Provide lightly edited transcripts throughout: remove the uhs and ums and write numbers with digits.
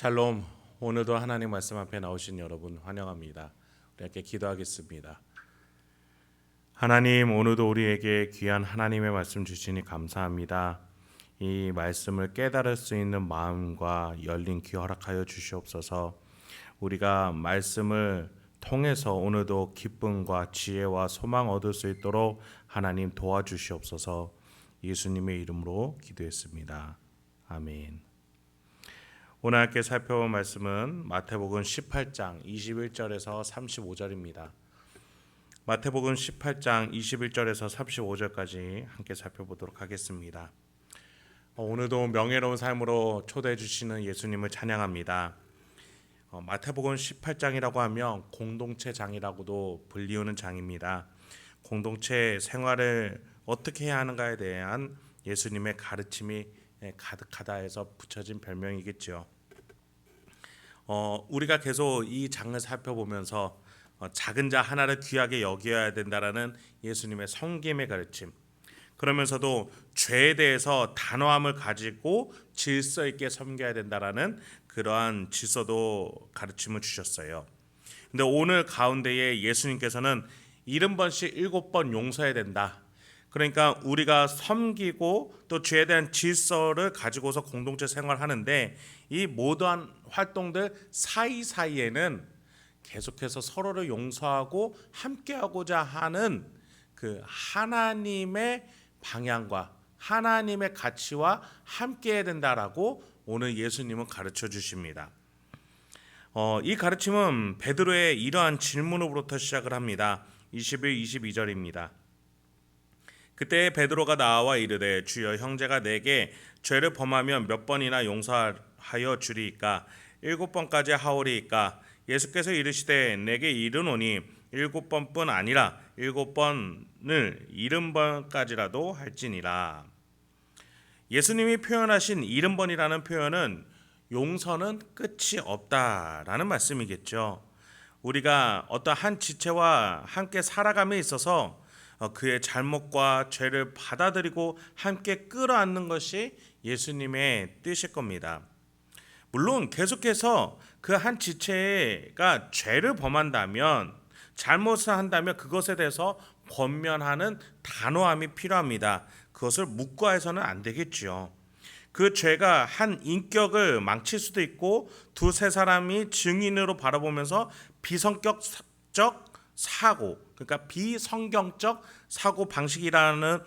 샬롬. 오늘도 하나님 말씀 앞에 나오신 여러분 환영합니다. 우리 함께 기도하겠습니다. 하나님, 오늘도 우리에게 귀한 하나님의 말씀 주시니 감사합니다. 이 말씀을 깨달을 수 있는 마음과 열린 귀 허락하여 주시옵소서. 우리가 말씀을 통해서 오늘도 기쁨과 지혜와 소망 얻을 수 있도록 하나님 도와주시옵소서. 예수님의 이름으로 기도했습니다. 아멘. 오늘 함께 살펴본 말씀은 마태복음 18장 21절에서 35절입니다. 마태복음 18장 21절에서 35절까지 함께 살펴보도록 하겠습니다. 오늘도 명예로운 삶으로 초대해 주시는 예수님을 찬양합니다. 마태복음 18장이라고 하면 공동체 장이라고도 불리우는 장입니다. 공동체 생활을 어떻게 해야 하는가에 대한 예수님의 가르침이 가득하다 해서 붙여진 별명이겠죠. 우리가 계속 이 장을 살펴보면서 작은 자 하나를 귀하게 여겨야 된다라는 예수님의 섬김의 가르침, 그러면서도 죄에 대해서 단호함을 가지고 질서 있게 섬겨야 된다라는 그러한 질서도 가르침을 주셨어요. 근데 오늘 가운데에 예수님께서는 70번씩 7번 용서해야 된다. 그러니까 우리가 섬기고 또 죄에 대한 질서를 가지고서 공동체 생활하는데 이 모든 활동들 사이사이에는 계속해서 서로를 용서하고 함께하고자 하는 그 하나님의 방향과 하나님의 가치와 함께해야 된다라고 오늘 예수님은 가르쳐 주십니다. 이 가르침은 베드로의 이러한 질문으로부터 시작을 합니다. 21, 22절입니다. 그때 베드로가 나와 이르되 주여, 형제가 내게 죄를 범하면 몇 번이나 용서하여 주리이까? 7번까지 하오리이까? 예수께서 이르시되 내게 이르노니 7번뿐 아니라 7번을 70번까지라도 할지니라. 예수님이 표현하신 70번이라는 표현은 용서는 끝이 없다라는 말씀이겠죠. 우리가 어떤 한 지체와 함께 살아감에 있어서 그의 잘못과 죄를 받아들이고 함께 끌어안는 것이 예수님의 뜻일 겁니다. 물론 계속해서 그 한 지체가 죄를 범한다면, 잘못을 한다면 그것에 대해서 권면하는 단호함이 필요합니다. 그것을 묵과해서는 안 되겠죠. 그 죄가 한 인격을 망칠 수도 있고 두세 사람이 증인으로 바라보면서 비성격적 사고, 그러니까 비성경적 사고 방식이라는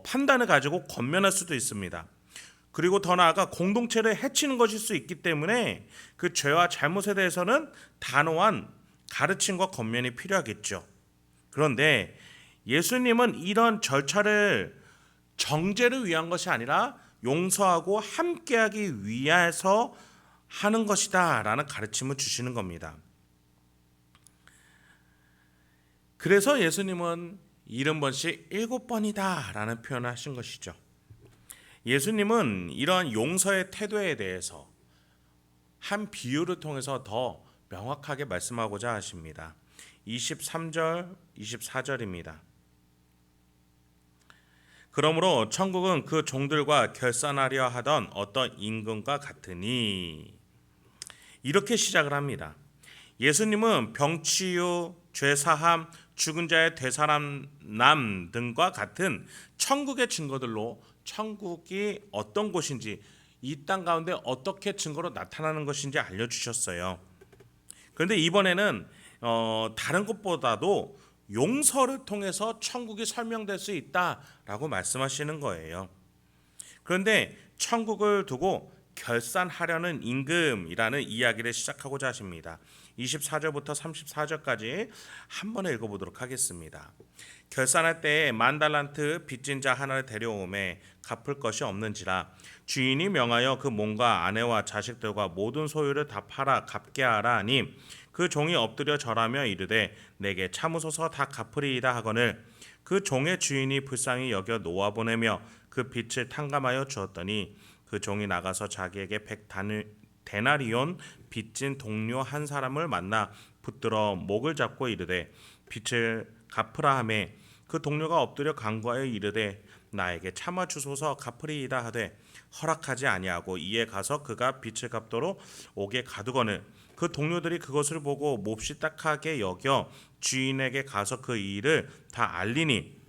판단을 가지고 권면할 수도 있습니다. 그리고 더 나아가 공동체를 해치는 것일 수 있기 때문에 그 죄와 잘못에 대해서는 단호한 가르침과 권면이 필요하겠죠. 그런데 예수님은 이런 절차를 정죄를 위한 것이 아니라 용서하고 함께하기 위해서 하는 것이다 라는 가르침을 주시는 겁니다. 그래서 예수님은 70번씩 7번이다 라는 표현을 하신 것이죠. 예수님은 이러한 용서의 태도에 대해서 한 비유를 통해서 더 명확하게 말씀하고자 하십니다. 23절, 24절입니다. 그러므로 천국은 그 종들과 결산하려 하던 어떤 임금과 같으니, 이렇게 시작을 합니다. 예수님은 병치유, 죄사함, 죽은 자의 되살아남 등과 같은 천국의 증거들로 천국이 어떤 곳인지, 이 땅 가운데 어떻게 증거로 나타나는 것인지 알려주셨어요. 그런데 이번에는 다른 것보다도 용서를 통해서 천국이 설명될 수 있다라고 말씀하시는 거예요. 그런데 천국을 두고 결산하려는 임금이라는 이야기를 시작하고자 하십니다. 24절부터 34절까지 한 번에 읽어보도록 하겠습니다. 결산할 때에 10,000달란트 빚진 자 하나를 데려오매 갚을 것이 없는지라 주인이 명하여 그 몸과 아내와 자식들과 모든 소유를 다 팔아 갚게 하라 하니, 그 종이 엎드려 절하며 이르되 내게 참으소서 다 갚으리이다 하거늘 그 종의 주인이 불쌍히 여겨 놓아보내며 그 빚을 탕감하여 주었더니 그 종이 나가서 자기에게 100데나리온 빚진 동료 한 사람을 만나 붙들어 목을 잡고 이르되 빚을 갚으라 하매, 그 동료가 엎드려 간구하여 이르되 나에게 참아 주소서 갚으리이다 하되 허락하지 아니하고 이에 가서 그가 빛을 갚도록 옥에 가두거늘 그 동료들이 그것을 보고 몹시 딱하게 여겨 주인에게 가서 그 일을 다 알리니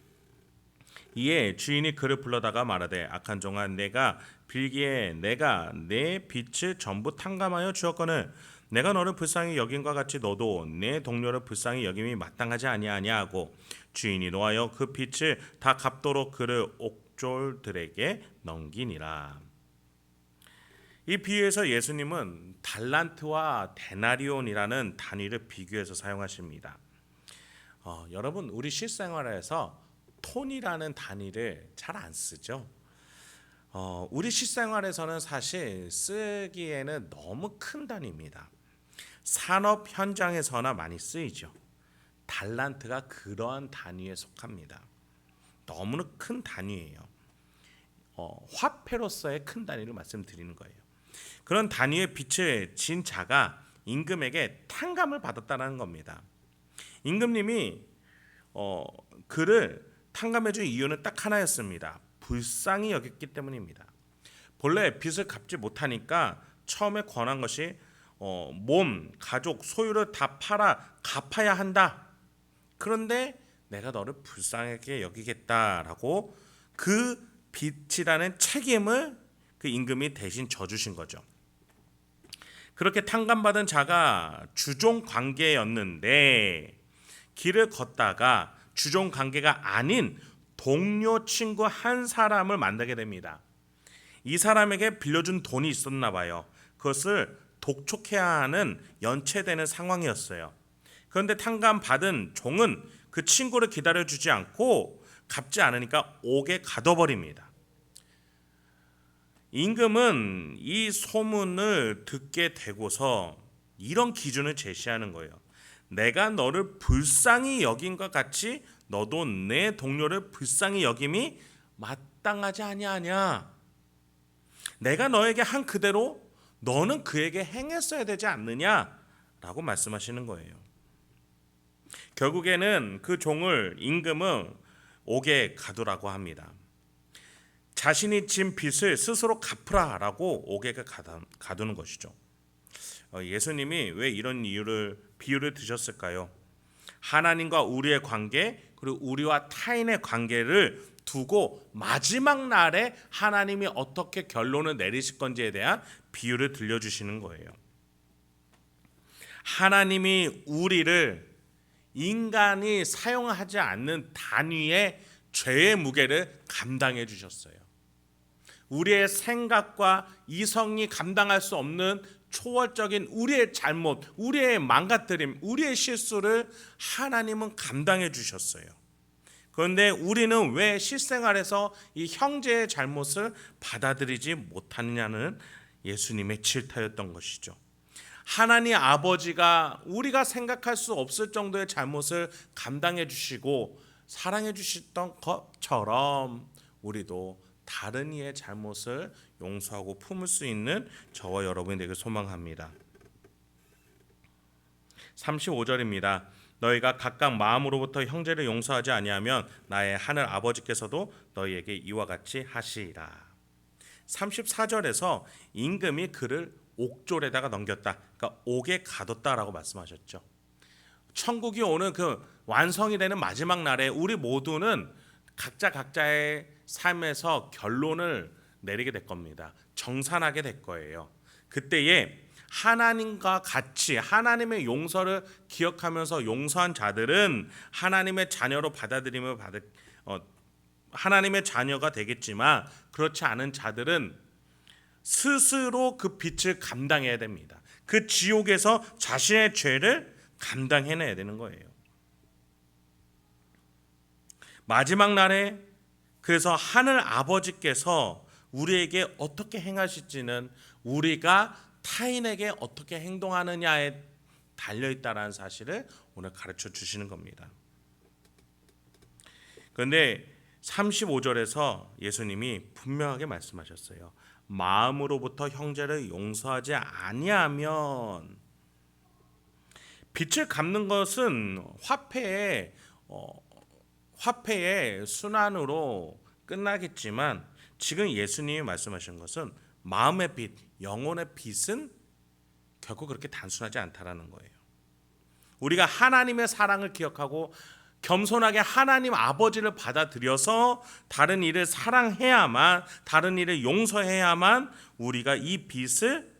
이에 주인이 그를 불러다가 말하되 악한 종아 내가 빌기에 내가 내 빛을 전부 탕감하여 주었거늘 내가 너를 불쌍히 여김과 같이 너도 내 동료를 불쌍히 여김이 마땅하지 아니하냐 하고 주인이 노하여 그 빛을 다 갚도록 그를 옥졸들에게 넘기니라. 이 비유에서 예수님은 달란트와 데나리온이라는 단위를 비교해서 사용하십니다. 여러분 우리 실생활에서 톤이라는 단위를 잘 안 쓰죠. 우리 실생활에서는 사실 쓰기에는 너무 큰 단위입니다. 산업 현장에서나 많이 쓰이죠. 달란트가 그러한 단위에 속합니다. 너무나 큰 단위예요. 화폐로서의 큰 단위를 말씀드리는 거예요. 그런 단위의 빛을 진 자가 임금에게 탕감을 받았다는 겁니다. 임금님이 그를 탕감해준 이유는 딱 하나였습니다. 불쌍히 여겼기 때문입니다. 본래 빚을 갚지 못하니까 처음에 권한 것이 몸, 가족, 소유를 다 팔아 갚아야 한다. 그런데 내가 너를 불쌍하게 여기겠다라고 그 빚이라는 책임을 그 임금이 대신 져주신 거죠. 그렇게 탕감받은 자가 주종 관계였는데 길을 걷다가 주종 관계가 아닌 동료 친구 한 사람을 만나게 됩니다. 이 사람에게 빌려준 돈이 있었나 봐요. 그것을 독촉해야 하는 연체되는 상황이었어요. 그런데 탕감받은 종은 그 친구를 기다려주지 않고 갚지 않으니까 옥에 가둬버립니다. 임금은 이 소문을 듣게 되고서 이런 기준을 제시하는 거예요. 내가 너를 불쌍히 여김과 같이 너도 내 동료를 불쌍히 여김이 마땅하지 아니하냐. 내가 너에게 한 그대로 너는 그에게 행했어야 되지 않느냐라고 말씀하시는 거예요. 결국에는 그 종을 임금은 옥에 가두라고 합니다. 자신이 진 빚을 스스로 갚으라라고 옥에 가두는 것이죠. 예수님이 왜 이런 비유를 드셨을까요? 하나님과 우리의 관계 그리고 우리와 타인의 관계를 두고 마지막 날에 하나님이 어떻게 결론을 내리실 건지에 대한 비유를 들려주시는 거예요. 하나님이 우리를 인간이 사용하지 않는 단위의 죄의 무게를 감당해 주셨어요. 우리의 생각과 이성이 감당할 수 없는 초월적인 우리의 잘못, 우리의 망가뜨림, 우리의 실수를 하나님은 감당해 주셨어요. 그런데 우리는 왜 실생활에서 이 형제의 잘못을 받아들이지 못하느냐는 예수님의 질타였던 것이죠. 하나님 아버지가 우리가 생각할 수 없을 정도의 잘못을 감당해 주시고 사랑해 주셨던 것처럼 우리도 다른 이의 잘못을 용서하고 품을 수 있는 저와 여러분이 되길 소망합니다. 35절입니다. 너희가 각각 마음으로부터 형제를 용서하지 아니하면 나의 하늘 아버지께서도 너희에게 이와 같이 하시리라. 34절에서 임금이 그를 옥졸에다가 넘겼다. 그러니까 옥에 가뒀다라고 말씀하셨죠. 천국이 오는 그 완성이 되는 마지막 날에 우리 모두는 각자의 삶에서 결론을 내리게 될 겁니다. 정산하게 될 거예요. 그때에 하나님과 같이 하나님의 용서를 기억하면서 용서한 자들은 하나님의 자녀로 받아들임을 하나님의 자녀가 되겠지만 그렇지 않은 자들은 스스로 그 빛을 감당해야 됩니다. 그 지옥에서 자신의 죄를 감당해내야 되는 거예요. 마지막 날에 그래서 하늘 아버지께서 우리에게 어떻게 행하실지는 우리가 타인에게 어떻게 행동하느냐에 달려있다는 사실을 오늘 가르쳐 주시는 겁니다. 그런데 35절에서 예수님이 분명하게 말씀하셨어요. 마음으로부터 형제를 용서하지 아니하면 빚을 갚는 것은 화폐의 순환으로 끝나겠지만 지금 예수님이 말씀하신 것은 마음의 빛, 영혼의 빛은 결코 그렇게 단순하지 않다라는 거예요. 우리가 하나님의 사랑을 기억하고 겸손하게 하나님 아버지를 받아들여서 다른 이를 사랑해야만, 다른 이를 용서해야만 우리가 이 빛을,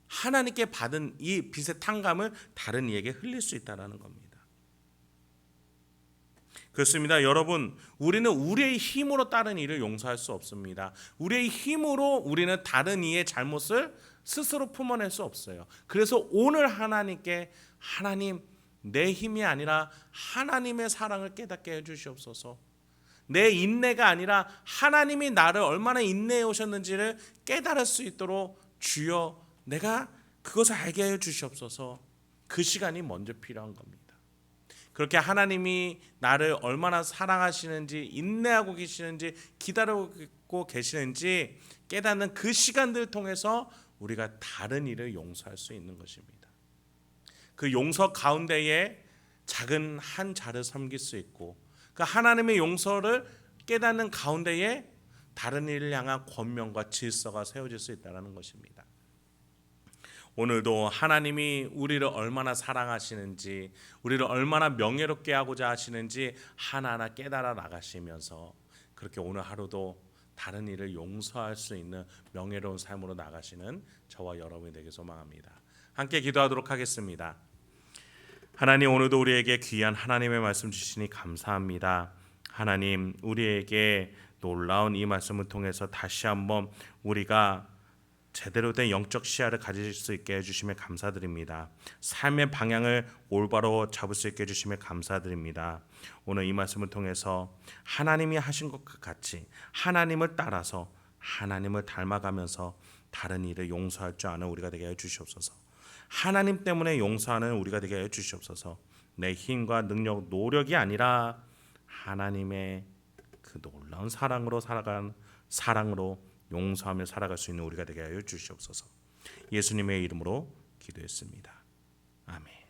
하나님께 받은 이 빛의 탕감을 다른 이에게 흘릴 수 있다는 겁니다. 그렇습니다. 여러분, 우리는 우리의 힘으로 다른 이를 용서할 수 없습니다. 우리의 힘으로 우리는 다른 이의 잘못을 스스로 품어낼 수 없어요. 그래서 오늘 하나님께, 하나님, 내 힘이 아니라 하나님의 사랑을 깨닫게 해주시옵소서. 내 인내가 아니라 하나님이 나를 얼마나 인내해 오셨는지를 깨달을 수 있도록 주여, 내가 그것을 알게 해주시옵소서. 그 시간이 먼저 필요한 겁니다. 그렇게 하나님이 나를 얼마나 사랑하시는지, 인내하고 계시는지, 기다리고 계시는지 깨닫는 그 시간들을 통해서 우리가 다른 일을 용서할 수 있는 것입니다. 그 용서 가운데에 작은 한 자를 섬길 수 있고, 그 하나님의 용서를 깨닫는 가운데에 다른 일을 향한 권면과 질서가 세워질 수 있다는 것입니다. 오늘도 하나님이 우리를 얼마나 사랑하시는지, 우리를 얼마나 명예롭게 하고자 하시는지 하나하나 깨달아 나가시면서 그렇게 오늘 하루도 다른 일을 용서할 수 있는 명예로운 삶으로 나가시는 저와 여러분이 되길 소망합니다. 함께 기도하도록 하겠습니다. 하나님, 오늘도 우리에게 귀한 하나님의 말씀 주시니 감사합니다. 하나님, 우리에게 놀라운 이 말씀을 통해서 다시 한번 우리가 제대로 된 영적 시야를 가질 수 있게 해주시며 감사드립니다. 삶의 방향을 올바로 잡을 수 있게 해주시며 감사드립니다. 오늘 이 말씀을 통해서 하나님이 하신 것과 같이 하나님을 따라서 하나님을 닮아가면서 다른 일을 용서할 줄 아는 우리가 되게 해주시옵소서. 하나님 때문에 용서하는 우리가 되게 해주시옵소서. 내 힘과 능력, 노력이 아니라 하나님의 그 놀라운 사랑으로 살아간 사랑으로 용서하며 살아갈 수 있는 우리가 되게 하여 주시옵소서. 예수님의 이름으로 기도했습니다. 아멘.